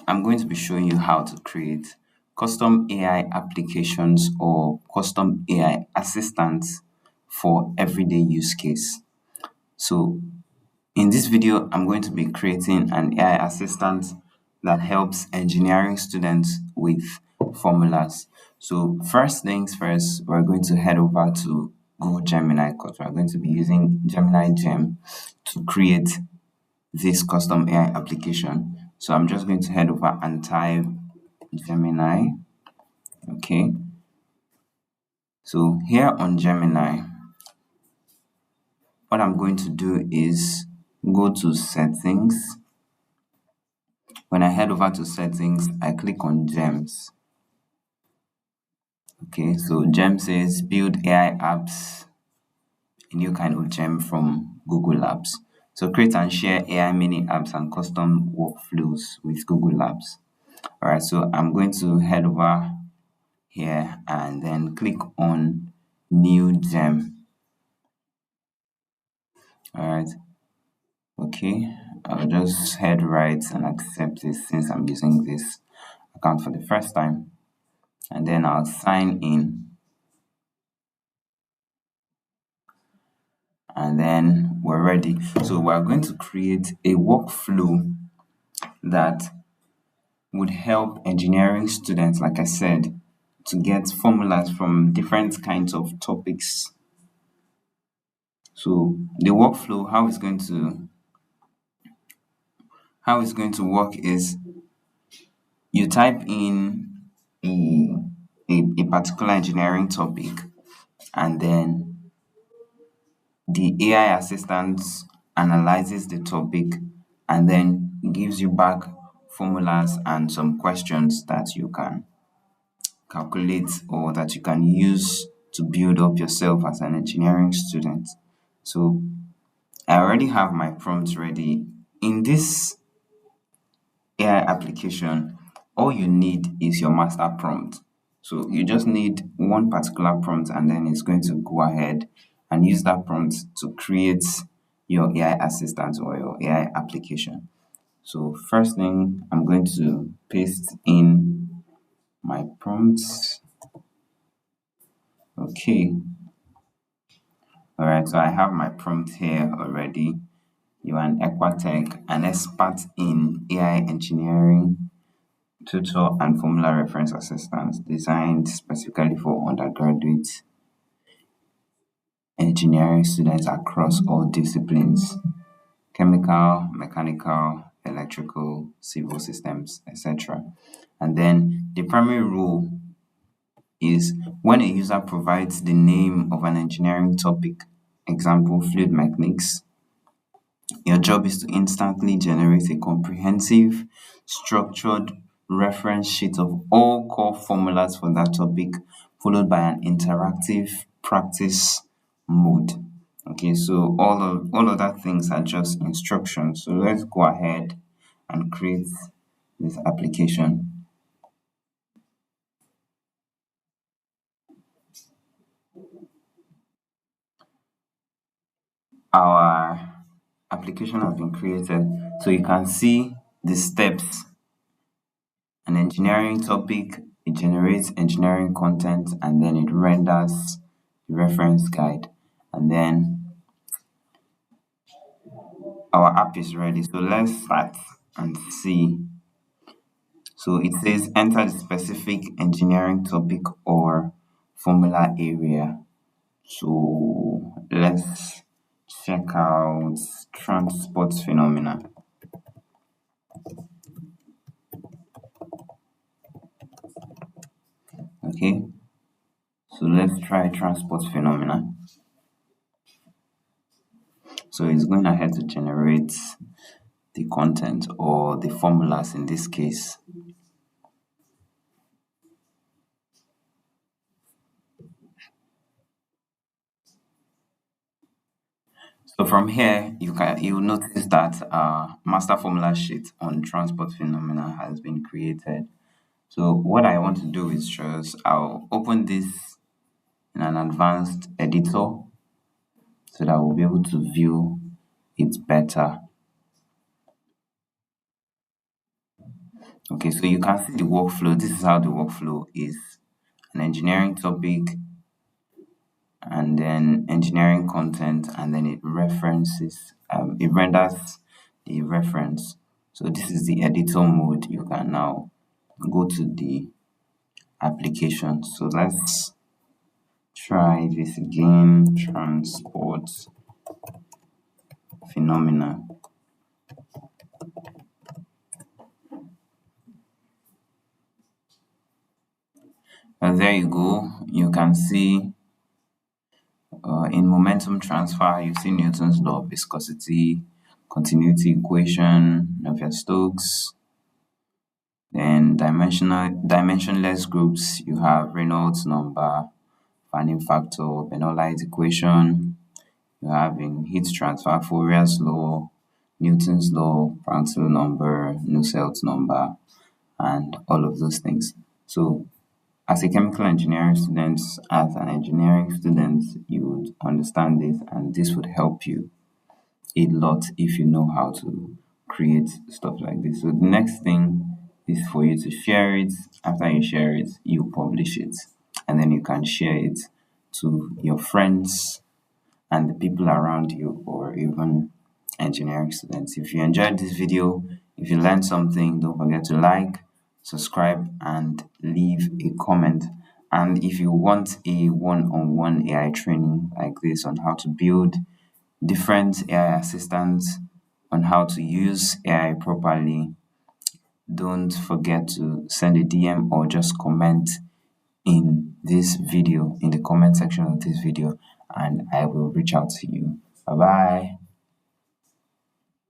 I'm going to be showing you how to create custom AI applications or custom AI assistants for everyday use case. So in this video, I'm going to be creating an AI assistant that helps engineering students with formulas. So first things first, we're going to head over to Google Gemini because we're going to be using Gemini Gem to create this custom AI application. So I'm just going to head over and type Gemini. Okay. So here on Gemini, what I'm going to do is go to settings. When I head over to settings, I click on gems. Okay, so gem says build AI apps, a new kind of gem from Google Labs. So create and share AI mini apps and custom workflows with Google Labs. All right, so I'm going to head over here and then click on new gem. All right, okay, I'll just head right and accept this since I'm using this account for the first time, and then I'll sign in, and then we're ready. So we're going to create a workflow that would help engineering students, like I said, to get formulas from different kinds of topics. So the workflow, how it's going to work is you type in a, a particular engineering topic, and then the AI assistant analyzes the topic and then gives you back formulas and some questions that you can calculate or that you can use to build up yourself as an engineering student. So I already have my prompts ready. In this AI application, all you need is your master prompt. So you just need one particular prompt, and then it's going to go ahead and use that prompt to create your AI assistant or your AI application. So first thing, I'm going to paste in my prompts. Okay. All right. So I have my prompt here already. You are an Equatech, an expert in AI engineering, tutor and formula reference assistance designed specifically for undergraduate engineering students across all disciplines: chemical, mechanical, electrical, civil systems, etc. And then the primary rule is when a user provides the name of an engineering topic, example, fluid mechanics, your job is to instantly generate a comprehensive, structured reference sheet of all core formulas for that topic, followed by an interactive practice mode. Okay, so all of that things are just instructions. So let's go ahead and create this application. Our application has been created. So you can see the steps. An engineering topic, it generates engineering content, and then it renders the reference guide. And then our app is ready. So let's start and see. So it says enter the specific engineering topic or formula area. So let's check out transport phenomena. Okay, so let's try transport phenomena. So it's going ahead to generate the content or the formulas in this case. So from here, you'll notice that master formula sheet on transport phenomena has been created. So what I want to do is just I'll open this in an advanced editor so that we'll be able to view it better. Okay, so you can see the workflow. This is how the workflow is: an engineering topic, and then engineering content, and then it references, it renders the reference. So this is the editor mode. You can now go to the application. So let's try this again. Transport phenomena. And there you go. You can see in momentum transfer, you see Newton's law of viscosity, continuity equation, Navier-Stokes. Then dimensionless groups, you have Reynolds number, Fanning factor, Bernoulli's equation. You have in heat transfer, Fourier's law, Newton's law, Prandtl number, Nusselt's number, and all of those things. So as a chemical engineering student, as an engineering student, you would understand this, and this would help you a lot if you know how to create stuff like this. So the next thing is for you to share it. After you share it, you publish it, and then you can share it to your friends and the people around you, or even engineering students. If you enjoyed this video, if you learned something, don't forget to like, subscribe, and leave a comment. And if you want a one-on-one AI training like this on how to build different AI assistants, on how to use AI properly, don't forget to send a DM or just comment in this video, in the comment section of this video, and I will reach out to you. Bye bye.